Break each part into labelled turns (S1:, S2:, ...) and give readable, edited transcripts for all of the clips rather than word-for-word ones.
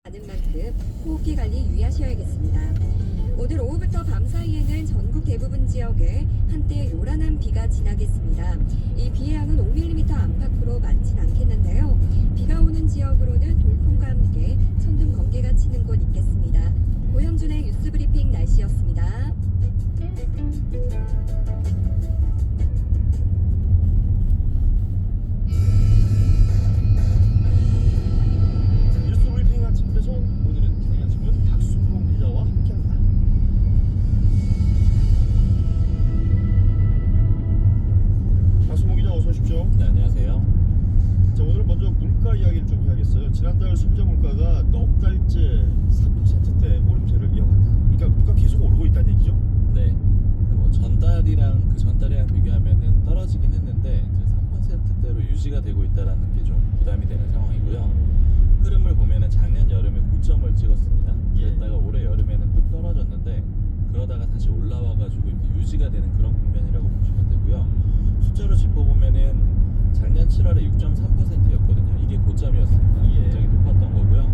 S1: 많은 만큼 호흡기 관리 유의하셔야겠습니다. 오늘 오후부터 밤 사이에는 전국 대부분 지역에 한때 요란한 비가 지나겠습니다. 이 비의 양은 5mm 안팎으로 많진 않겠는데요. 비가 오는 지역으로는 돌풍과 함께 천둥 번개가 치는 곳 있겠습니다. 고현준의 뉴스브리핑 날씨였습니다.
S2: 뉴스브리핑 아침 배송, 오늘은 경향신문 박순봉 기자와 함께합니다. 박순봉 기자 어서 오십시오.
S3: 네, 안녕하세요.
S2: 자, 오늘은 먼저 물가 이야기를 좀 해야겠어요. 지난달 소비자 물가가 넉 달째 3%대 오름세를 이어갔다. 그러니까 물가 계속 오르고 있다는 얘기죠?
S3: 네, 뭐 전달이랑 비교하면은 떨어지긴 했는데 이제 3%대로 유지가 되고 있다라는 게 좀 부담이 되는 상황이고요. 흐름을 보면은 작년 여름에 고점을 찍었습니다. 그랬다가 올해 여름에는 또 떨어졌는데 그러다가 다시 올라와가지고 이렇게 유지가 되는 그런 국면이라고 보시면 되고요. 숫자로 짚어보면은 작년 7월에 6.3%였거든요. 이게 고점이었습니다. 굉장히 높았던 거고요.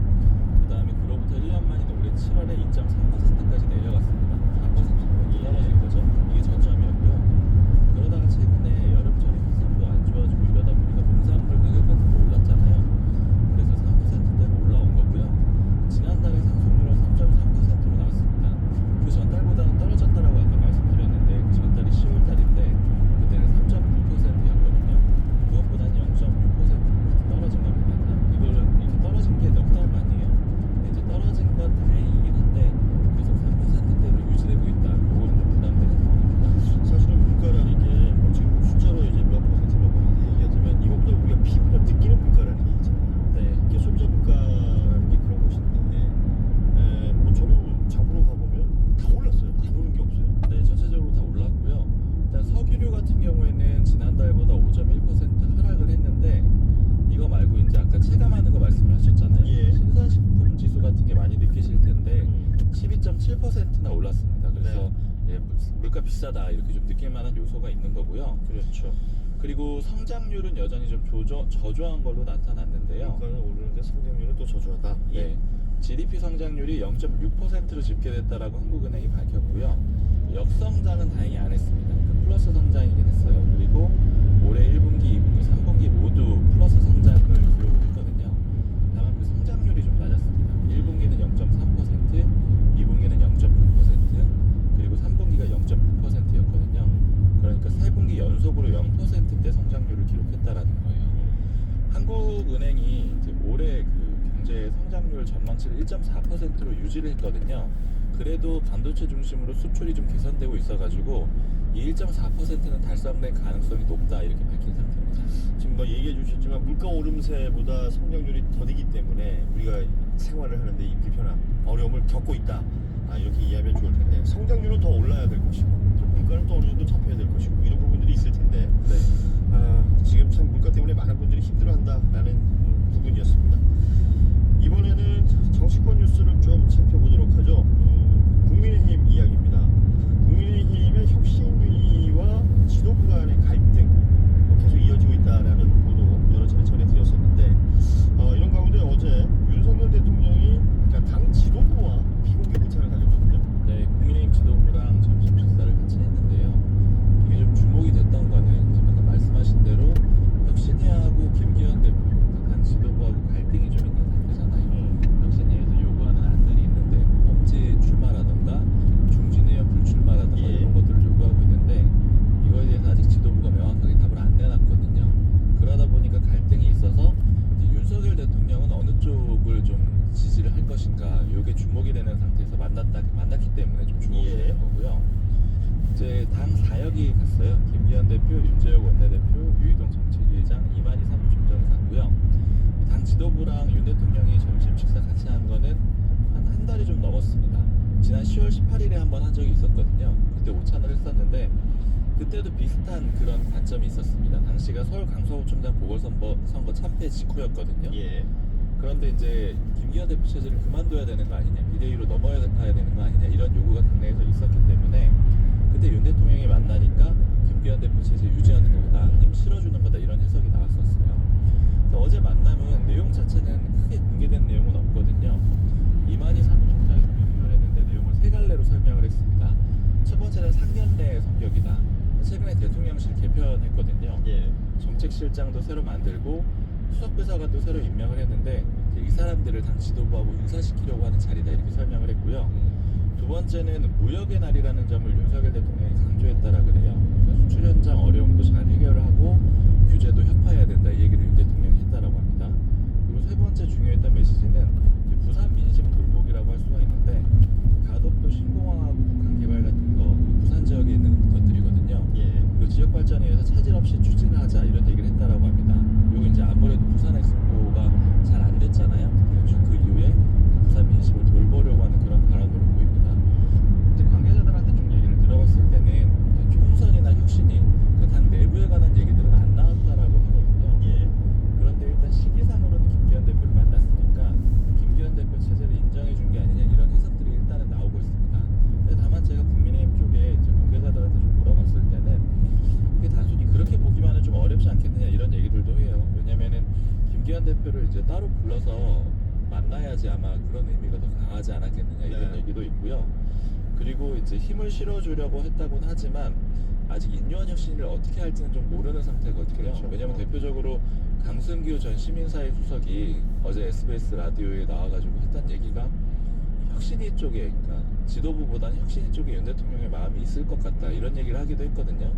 S3: 그 다음에 그로부터 1년 만인 올해 7월에 2.3%까지 내려갔습니다. 4% 떨어진 거죠. 이게 저점이었고요. 그러다가 최근에 여름철에 기상도 안 좋아지고 이러다 보니까 농산물 가격 같은 거 올랐잖아요. 그래서 3%대로 올라온 거고요. 지난달에 상승률은 3.3%로 나왔습니다. 그 전달보다는 떨어졌다라고 아까 말씀드렸는데 그 전달이 10월달인데 그때는 3.9%였거든요. 그것보다는 0.6% 떨어진 겁니다. 이거는 이렇게 떨어진 게 넉 달 만이에요. 근데 이제 떨어진 건 다행이긴 한데 계속 3%대로 유지되고 있다. 요거는 좀 부담되는 상황입니다.
S2: 사실은 물가라는 게 뭐 지금 숫자로 이제 몇 퍼센트 몇 퍼센트 얘기하자면 이것보다 우리가 피부로 느끼는 물가라는 게 있잖아요.
S3: 네.
S2: 이게 소비자 물가라는 게 그런 것인데 뭐 저는 장보러 가보면 다 올랐어요. 안 오른 게 없어요.
S3: 네, 전체적으로 다 올랐고요. 일단 석유류 같은 경우에는 지난달보다 5.1% 하락을 했는데 이거 말고 이제 아까 체감하는 거 말씀을 하셨잖아요.
S2: 예.
S3: 신선식품 지수 같은 게 많이 느끼실 텐데 12.7%나 올랐습니다. 그래서 예, 물가 비싸다 이렇게 좀 느낄 만한 요소가 있는 거고요.
S2: 그렇죠.
S3: 그리고 성장률은 여전히 좀 저조한 걸로 나타났는데요.
S2: 물가는 오르는데 성장률은 또 저조하다.
S3: 네, GDP 성장률이 0.6%로 집계됐다라고 한국은행이 밝혔고요. 역성장은 다행히 안 했습니다. 그 플러스 성장이긴 했어요. 그리고 올해 1분기, 2분기, 3분기 모두 플러스 성장을 기록을 했거든요. 다만 그 성장률이 좀 낮았습니다. 1분기는 0.3%, 2분기는 0.9%, 그리고 3분기가 0.9%였거든요. 그러니까 3분기 연속으로 0%대 성장률을 기록했다라는 거예요. 한국은행이 이제 올해 그 경제 성장률 전망치를 1.4%로 유지를 했거든요. 그래도 반도체 중심으로 수출이 좀 개선되고 있어가지고 이 1.4%는 달성될 가능성이 높다 이렇게 밝힌 상태입니다.
S2: 지금 뭐 얘기해 주셨지만 물가 오름세보다 성장률이 더디기 때문에 우리가 생활을 하는데 이 불편함, 어려움을 겪고 있다. 이렇게 이해하면 좋을 텐데 성장률은 더 올라야 될 것이고 또 물가는 또 어느 정도 잡혀야 될 것이고 이런 부분들이 있을 텐데 지금 참 물가 때문에 많은 분들이 힘들어한다라는 부분이었습니다. 이번에는 정치권 뉴스를 좀 살펴보도록 하죠. 국민의힘 이야기입니다. 국민의힘의 혁신위와 지도부 간의 갈등 계속 이어지고 있다라는 보도 여러 차례 전해드렸었는데 이런 가운데 어제 윤석열 대통령이 그러니까 당 지도부와 비공개 회차를 가졌거든요.
S3: 네, 국민의힘 지도부랑 점심 식사를 같이 했는데요. 이게 좀 주목이 됐던 거는 이제 방금 말씀하신 대로 혁신위하고 김기현 대표, 당 지도부하고 갈등이 좀 있는 상태잖아요. 혁신위에서 요구하는 안들이 있는데 험지 출마라던가 중진의원 불출마라던가 이런 것들을 요구하고 있는데 이거에 대해서 아직 지도부가 명확하게 답을 안 내놨거든요. 그러다 보니까 갈등이 있어서 이제 윤석열 대통령은 어느 쪽을 좀 지지를 할 것인가 이게 주목이 되는 상태에서 만났기 때문에 좀 주목이 되는 거고요. 이제 당 4역이 갔어요. 김기현 대표, 윤재혁 원내대표, 유희동 정책위의장, 이만희 사무총장이 갔고요. 당 지도부랑 윤 대통령이 점심 식사 같이 한 거는 한 달이 좀 넘었습니다. 지난 10월 18일에 한번 한 적이 있었거든요. 그때 오찬을 했었는데 그때도 비슷한 그런 관점이 있었습니다. 당시가 서울 강서구청장 보궐선거 참패 직후였거든요. 그런데 이제 김기현 대표 체제를 그만둬야 되는 거 아니냐, 비대위로 넘어야 되는 거 아니냐 이런 요구가 당내에서 있었기 때문에 그때 윤 대통령이 만나니까 김기현 대표 체제 유지하는 거보다 힘 실어주는 거다 이런 해석이 나왔었어요. 그래서 어제 만남은 내용 자체는 크게 공개된 내용은 없거든요. 최근에 대통령실 개편했거든요.
S2: 예.
S3: 정책실장도 새로 만들고 수석비서관도 새로 임명을 했는데 이제 이 사람들을 당 지도부하고 융사시키려고 하는 자리다 이렇게 설명을 했고요. 두 번째는 무역의 날이라는 점을 윤석열 대통령이 강조했다라 그래요. 그러니까 수출 현장 어려움도 잘 해결을 하고 규제도 혁파해야 된다 이 얘기를 윤 대통령이 했다라고 합니다. 그리고 세 번째 중요했던 메시지는 이제 부산 민심 돌보기라고 할 수가 있는데 가덕도 신공항하고 북한 개발 같은 거 부산 지역에 있는 것들이거든요.
S2: 예.
S3: 그 지역 발전에 의해서 차질 없이 추진을 하자 이런 얘기를 했다라고 합니다. 그리고 이제 아무래도 부산 엑스포가 잘 안 됐잖아요. 그래서 그 이후에 부산 민심을 돌보려고 하는 그런 발언으로 보입니다. 이제 관계자들한테 좀 얘기를 들어봤을 때는 이제 총선이나 혁신이 당 내부에 관한 얘기들은 안 나왔다라고 하거든요.
S2: 예.
S3: 그런데 일단 시기상으로는 김기현 대표를 만났으니까 김기현 대표 체제를 인정해 준 게 아니냐 이런 해석들이 일단은 나오고 있습니다. 근데 다만 제가 국민의힘 쪽에 이제 관계자들한테 좀 물어봤을 때는 이게 단순히 그렇게 보기만은 좀 어렵지 않겠느냐 이런 얘기들도 해요. 왜냐면은 김기현 대표를 이제 따로 불러서 만나야지 아마 그런 의미가 더 강하지 않았겠느냐 이런
S2: 네.
S3: 얘기도 있고요. 그리고 이제 힘을 실어주려고 했다고는 하지만 아직 인요한 혁신을 어떻게 할지는 좀 모르는 상태거든요.
S2: 그렇죠.
S3: 왜냐면 대표적으로 강승규 전 시민사회 수석이 어제 SBS 라디오에 나와가지고 했던 얘기가 혁신위 쪽에, 그러니까 지도부보다는 혁신위 쪽에 윤 대통령의 마음이 있을 것 같다 이런 얘기를 하기도 했거든요.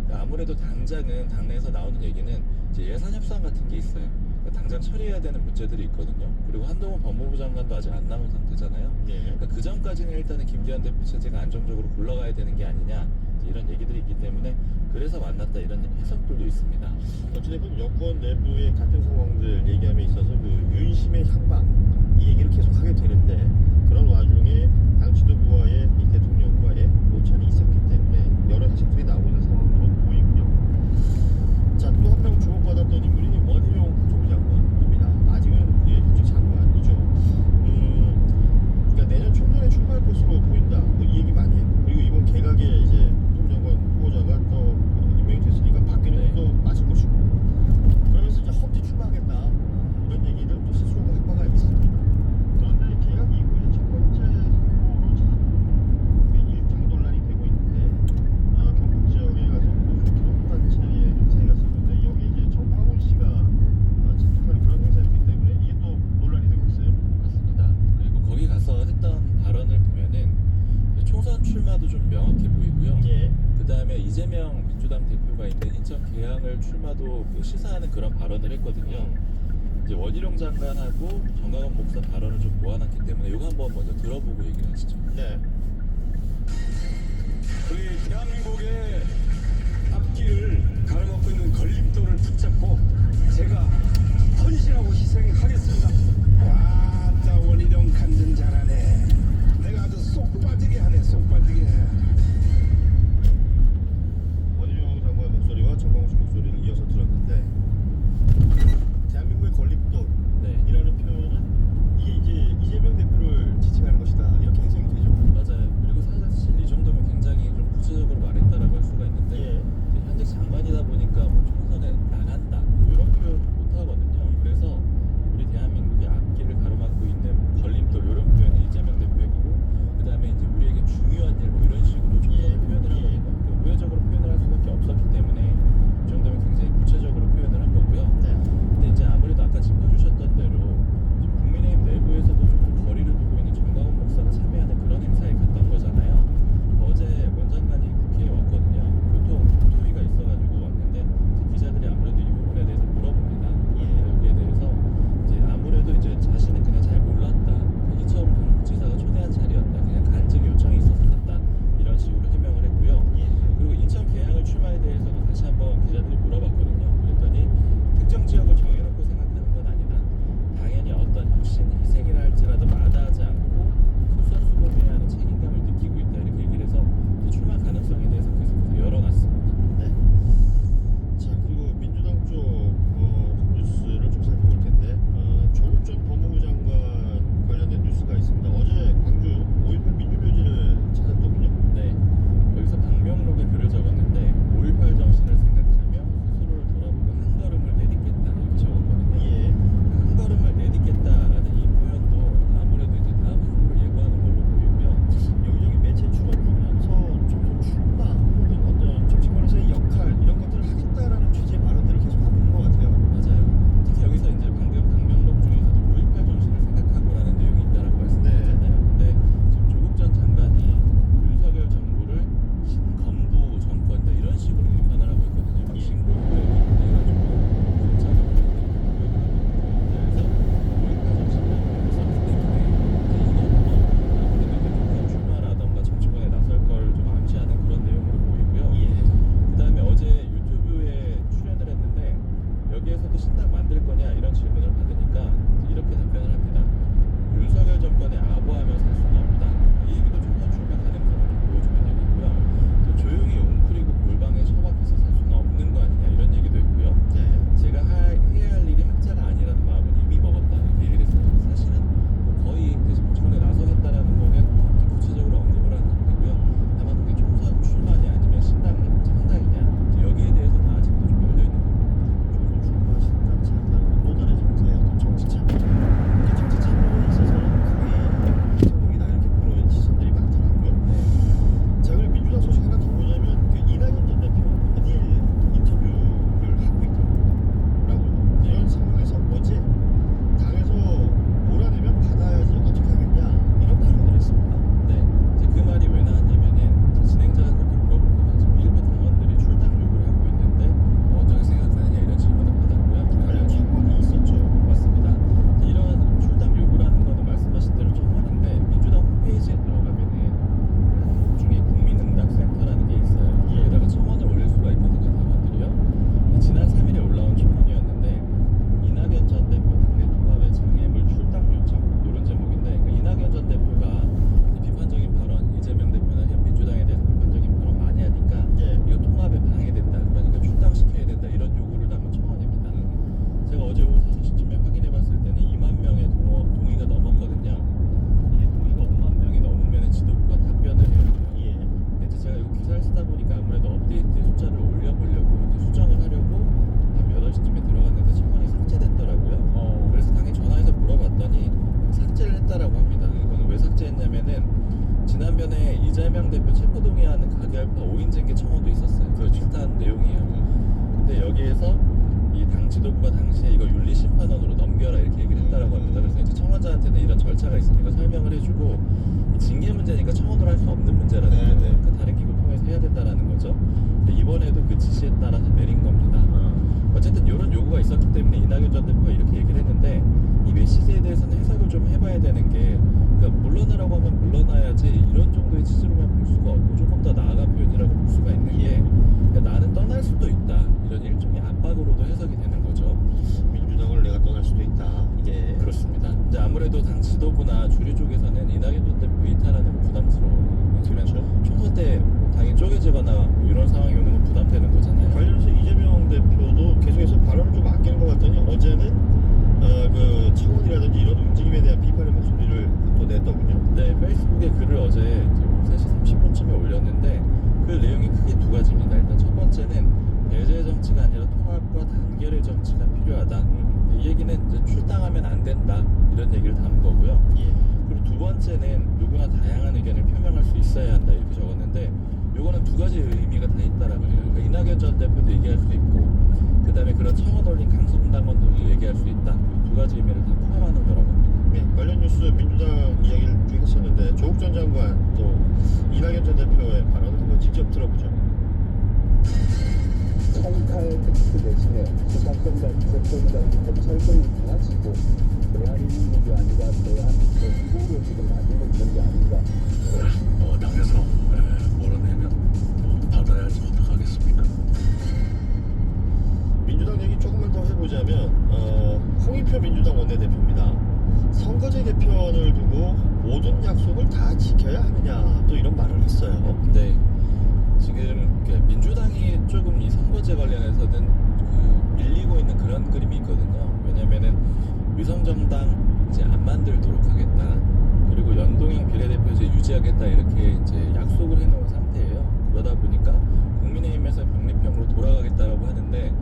S3: 그러니까 아무래도 당장은 당내에서 나오는 얘기는 이제 예산 협상 같은 게 있어요. 그러니까 당장 처리해야 되는 문제들이 있거든요. 그리고 한동훈 법무부 장관도 아직 안 나온 상태잖아요.
S2: 예.
S3: 그러니까 그 전까지는 일단은 김기현 대표 체제가 안정적으로 굴러가야 되는 게 아니냐 이런 얘기들이 있기 때문에 그래서 만났다 이런 해석들도 있습니다.
S2: 어찌됐든 여권 내부의 갈등 상황들 얘기함에 있어서 그 윤심의 향방 이 얘기를 계속 하게 되는데 그런 와중에 당 지도부와의 이 대통령과의 오찬이 있었기 때문에 여러 해석들이 나오고 있는 상황으로 보이고요. 자, 또 한 명 주목받았던 인물이 원희룡 국무장관입니다. 아직은 예, 현직 장관이죠. 그러니까 내년 총선에 출마할 것으로 보인다. 뭐 이 얘기 많이 했고 그리고 이번 개각에 이제 국무장관 후보자가 또 임명이 됐으니까 바뀌는
S3: 네.
S2: 것도 맞을 것이고 그러면서 이제 험지 출마하겠다 이런 얘기를 또 스스로가 한 바가 있습니다. 그런데 개각 이후에 첫 번째 후보로 자는 일정이 논란이 되고 있는데 경북 지역에 가서 보수 기독단체의 행사에 갔었는데 여기 이제 정광훈 씨가 참석하는 그런 행사였기 때문에 이게 또 논란이 되고 있어요.
S3: 맞습니다. 그리고 거기 가서 했던 발언을 보면은 총선 출마도 좀 명확해 보이고요.
S2: 예.
S3: 그 다음에 이재명 민주당 대표가 있는 인천 계양을 출마도 시사하는 그런 발언을 했거든요. 이제 원희룡 장관하고 정강원 목사 발언을 좀 모아놨기 때문에 이거 한번 먼저 들어보고 얘기를 하시죠.
S2: 네.
S4: 우리 대한민국의 앞길을 가로막고 있는 걸림돌을 붙잡고 제가 헌신하고 희생하겠습니다. 와따 원희룡 간증 잘하네. 내가 아주 쏙 빠지게 하네. 쏙 빠지게.
S2: 원희룡 장관의 목소리와 정광훈 씨 목소리를 이어서 들었는데 대한민국의 걸림돌
S3: 네,
S2: 이라는 표현은 이게 이제 이재명 대표를 지칭하는 것이다 이렇게 해석이 되죠.
S3: 맞아요. 그리고 사실 이 정도면 굉장히 좀 구체적으로 말했다라고 할 수가 있는데
S2: 예.
S3: 이제 현직 장관이다 보니까 뭐 총선에 나간다 이런 표현 못 하거든요. 그래서 우리 대한민국의 앞길을 가로막고 문제였냐면은 지난번에 이재명 대표 체포동의안 가결파 5인징계 청원도 있었어요. 그 비슷한 내용이에요. 근데 여기에서 이 당 지도부가 당시에 이거 윤리심판원으로 넘겨라 이렇게 얘기를 했다라고 합니다. 그래서 이제 청원자한테는 이런 절차가 있으니까 설명을 해주고 이 징계 문제니까 청원으로 할 수 없는 문제라는
S2: 네.
S3: 건데 그러니까 다른 기구 통해서 해야 된다라는 거죠. 근데 이번에도 그 지시에 따라서 내린 겁니다. 어쨌든 이런 요구가 있었기 때문에 이낙연 전 대표가 이렇게 얘기를 했는데 이 메시지에 대해서는 해석을 좀 해봐야 되는 게 그러니까 물러나라고 하면 물러나야지 이런 정도의 취지로만 볼 수가 없고 조금 더 나아간 표현이라고 볼 수가 있는 게 그러니까 나는 떠날 수도 있다 이런 일종의 압박으로도 해석이 되는 거죠.
S2: 민주당을 내가 떠날 수도 있다. 이게
S3: 그렇습니다. 이제 아무래도 당 지도부나 주류 쪽에서는 이낙연 전 대표 이탈하는 거 부담스러워요. 왜냐면 총선 때 당이 쪼개지거나 뭐 이런 상황이 오는 건 부담되는 거잖아요.
S2: 관련해서 이재명 대표도 계속해서 발언을 좀 아끼는 것 같더니 어제는 그 청원이라든지 이런 움직임에 대한 비판의 목소리를 또 냈더군요.
S3: 네, 페이스북에 글을 어제 이제 3시 30분쯤에 올렸는데 그 내용이 크게 두 가지입니다. 일단 첫 번째는 배제의 정치가 아니라 통합과 단결의 정치가 필요하다. 이 얘기는 이제 출당하면 안 된다 이런 얘기를 담은 거고요. 그리고 두 번째는 누구나 다양한 의견을 표명할 수 있어야 한다 이렇게 적었는데 요거는 두 가지 의미가 다 있다라고 해요. 그러니까 이낙연 전 대표도 얘기할 수 있고 그 다음에 그런 청원 올린 강성당원들도 얘기할 수 있다. 두 가지 의미를 다 포함하는 거라고 합니다.
S2: 네, 관련 뉴스 민주당 이야기를 쭉 했었는데 조국 전 장관 또 이낙연 전 대표의 발언을 한번 직접 들어보죠.
S5: 청칼 특수 대신에 수사권과 기소권과 검찰권이 달라지고 대한민국이 아니라 대한민국으로 지금 나뉘고 있는 게 아닌가.
S6: 당에서 몰아내면 받아야지 어떡하겠습니까?
S2: 민주당 얘기 조금만 더 해보자면 홍익표 민주당 원내대표입니다. 선거제 개편을 두고 모든 약속을 다 지켜야 하느냐 또 이런 말을 했어요.
S3: 네. 지금 민주당이 조금 이 선거제 관련해서는 그 밀리고 있는 그런 그림이 있거든요. 왜냐면은 위성정당 이제 안 만들도록 하겠다. 그리고 연동형 비례대표제 유지하겠다 이렇게 이제 약속을 해놓은 상태예요. 그러다 보니까 국민의힘에서 병립형으로 돌아가겠다라고 하는데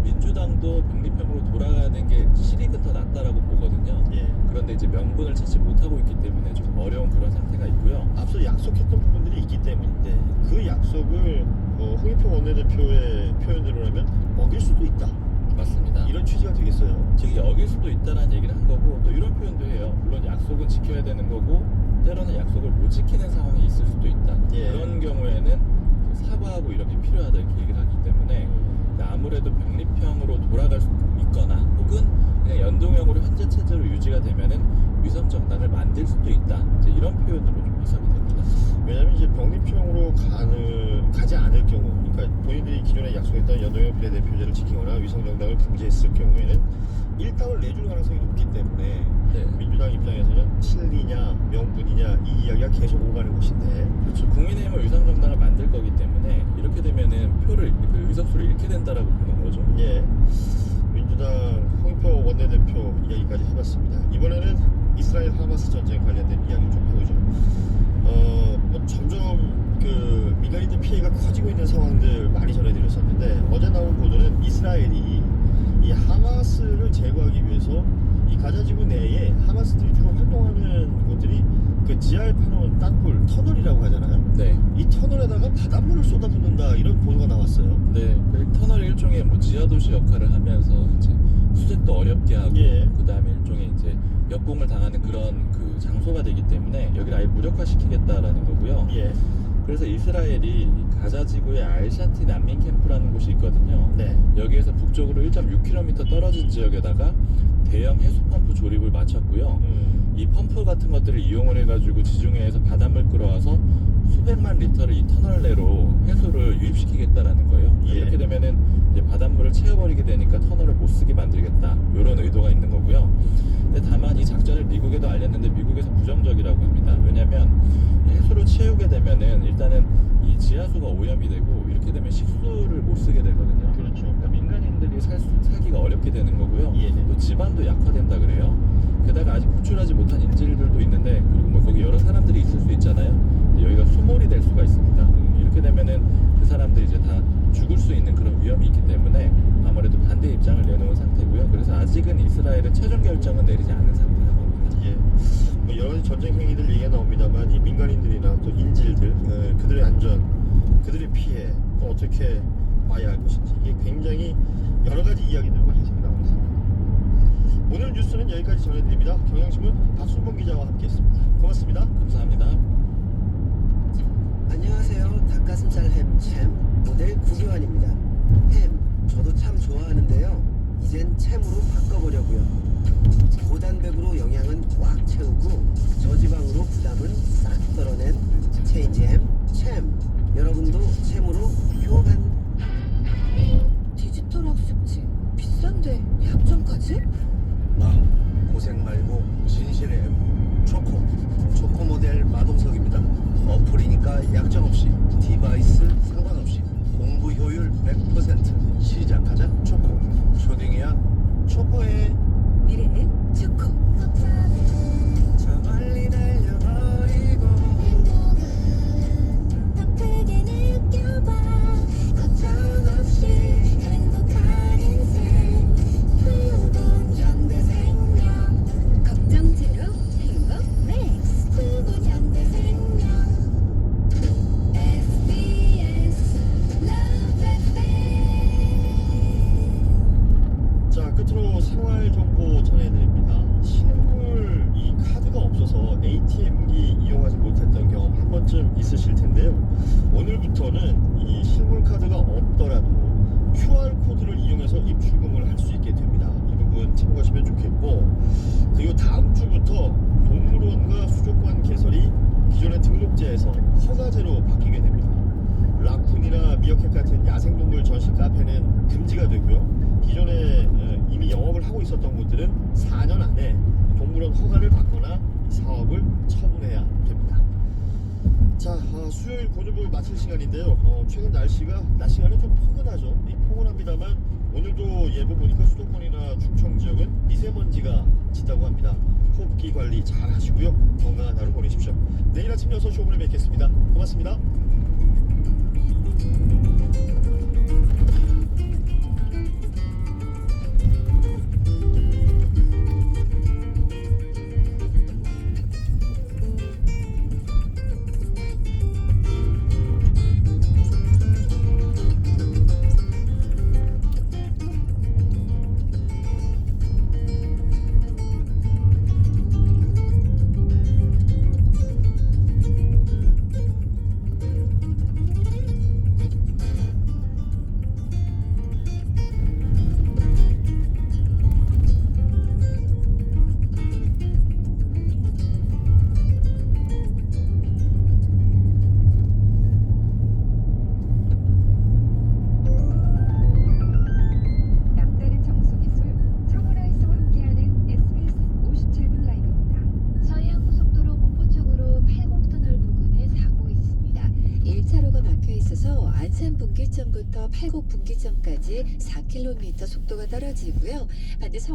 S3: 민주당도 병립형으로 돌아가는 게 실익은 더 낫다라고 보거든요. 그런데 이제 명분을 찾지 못하고 있기 때문에 좀 어려운 그런 상태가 있고요.
S2: 앞서 약속했던 부분들이 있기 때문인데 그 약속을 홍익표 원내대표의 표현대로라면 어길 수도 있다.
S3: 맞습니다.
S2: 이런 취지가 되겠어요.
S3: 즉 어길 수도 있다라는 얘기를 한 거고 또 이런 표현도 해요. 물론 약속은 지켜야 되는 거고 때로는 약속을 못 지키는 상황이 있을 수도 있다. 그런 경우에는 사과하고 이런 게 필요하다 이렇게 얘기를 하기 때문에 아무래도 병립형으로 돌아갈 수 있거나 혹은 그냥 연동형으로 현재 체제로 유지가 되면은 위성 정당을 만들 수도 있다. 이제 이런 표현으로 좀 해석이 됩니다.
S2: 왜냐하면 이제 병립형으로 가지 않을 경우, 그러니까 본인들이 기존에 약속했던 연동형 비례대표제를 지키거나 위성정당을 금지했을 경우에는 일당을 내줄 가능성이 높기 때문에
S3: 네.
S2: 민주당 입장에서는 실리냐 명분이냐 이 이야기가 계속 오가는 것인데
S3: 그렇죠. 국민의힘은 위성 정당을 만들 거기 때문에 이렇게 되면은 표를 그 의석수를 잃게 된다라고 보는 거죠.
S2: 민주당 홍익표 원내대표 이야기까지 해봤습니다. 이번에는 이스라엘 하마스 전쟁 관련된 이야기 좀 해보죠. 뭐 점점 그 민간인들 피해가 커지고 있는 상황들 많이 전해드렸었는데 어제 나온 보도는 이스라엘이 이 하마스를 제거하기 위해서 이 가자지구 내에 하마스들이 주로 활동하는 곳들이 그 지하에 파놓은 땅굴 터널이라고 하잖아요.
S3: 네.
S2: 이 터널에다가 바닷물을 쏟아붓는다 이런 보도가 나왔어요.
S3: 네. 그 터널 일종의 뭐 지하도시 역할을 하면서 이제 수색도 어렵게 하고 그 다음에 일종의 이제 역공을 당하는 그런 그 장소가 되기 때문에 여기를 아예 무력화시키겠다라는 거고요. 그래서 이스라엘이 가자 지구의 알샤티 난민 캠프라는 곳이 있거든요. 여기에서 북쪽으로 1.6km 떨어진 지역에다가 대형 해수 펌프 조립을 마쳤고요. 이 펌프 같은 것들을 이용을 해가지고 지중해에서 바닷물 끌어와서 수백만 리터를 이 터널 내로 해수를 유입시키겠다라는 거예요. 이렇게 되면은 이제 바닷물을 채워버리게 되니까 터널을 못 쓰게 만들겠다. 이런 의도가 있는 거고요. 근데 다만 이 작전을 미국에도 알렸는데 미국에서 부정적이라고 합니다. 왜냐면 해수를 채우게 되면은 일단은 이 지하수가 오염이 되고 이렇게 되면 식수를 못 쓰게 되거든요.
S2: 그렇죠.
S3: 그러니까 민간인들이 살기가 어렵게 되는 거고요. 또 지반도 약화된다 그래요. 게다가 아직 구출하지 못한 인질들도 있는데 그리고 뭐 거기 여러 사람들이 있을 수 있잖아요. 근데 여기가 수몰이 될 수가 있습니다. 이렇게 되면은 그 사람들이 이제 다 죽을 수 있는 그런 위험이 있기 때문에 아무래도 반대 입장을 내놓은 상태고요. 그래서 아직은 이스라엘은 최종 결정은 내리지 않은 상태라고 합니다.
S2: 뭐 여러 여러 가지 전쟁 행위들 얘기가 나옵니다만 이 민간인들이나 또 인질들 그들의 안전, 그들의 피해 또 어떻게 봐야 할 것인지 이게 굉장히 여러 가지 이야기들과 해석이 나오고 있습니다. 오늘 뉴스는 여기까지 전해드립니다. 경향신문 박순봉 기자와 함께했습니다. 고맙습니다.
S3: 감사합니다.
S7: 안녕하세요. 닭가슴살 햄 챔 모델 구기환입니다. 햄 저도 참 좋아하는데요. 이젠 챔으로 바꿔보려고요. 고단백으로 영양은 꽉 채우고 저지방으로 부담은 싹 덜어낸 체인지 햄 챔. 여러분도 챔으로 효한.
S1: 디지털 학습지 비싼데 약점까지?
S5: 고생 말고 진실의 햄 초코 모델 마동석입니다. 어플이니까 약정 없이 디바이스 상관없이 공부 효율 100%. 시작하자 초코. 초딩이야 초코해.
S1: 미래는 초코.
S7: 저 멀리 달려버리고
S8: 더 크게 느껴봐 걱정 없이 행복한 인생 구분 현대생명
S1: 걱정 제로 행복 맥스.
S8: 구분 현대생명 SBS Love FM
S2: 자, 끝으로 생활 정보 전해드립니다. 실물 이 카드가 없어서 ATM기 이용하지 못했던 경험 한 번쯤 있으실 텐데요. 오늘부터는 이 실물 카드가 없더라도 QR 코드를 이용해서 입출금을 할 수 있게 됩니다. 이 부분 참고하시면 좋겠고, 그리고 다음 주부터 동물원과 수족관 개설이 기존의 등록제에서 허가제로 바뀌게 됩니다. 라쿤이나 미어캣 같은 야생동물 전시 카페는 금지가 되고요. 기존에 이미 영업을 하고 있었던 곳들은 4년 안에 동물원 허가를 받거나 사업을 처분해야 됩니다. 자, 수요일 고주부 마칠 시간인데요. 최근 낮 시간은 좀 포근하죠. 포근합니다만 오늘도 예보 보니까 수도권이나 충청 지역은 미세먼지가 짙다고 합니다. 호흡기 관리 잘 하시고요. 건강한 하루 보내십시오. 내일 아침 6시 5분에 뵙겠습니다. 고맙습니다.
S1: 남다른 정수기술 청원아이스와 함께하는 SBS 57분 라이브입니다.
S9: 서해안고속도로 목포 쪽으로 80터널 부근에 사고 있습니다. 1차로가 막혀 있어서 안산 분기점부터 팔곡 분기점까지 4km 속도가 떨어지고요. 반대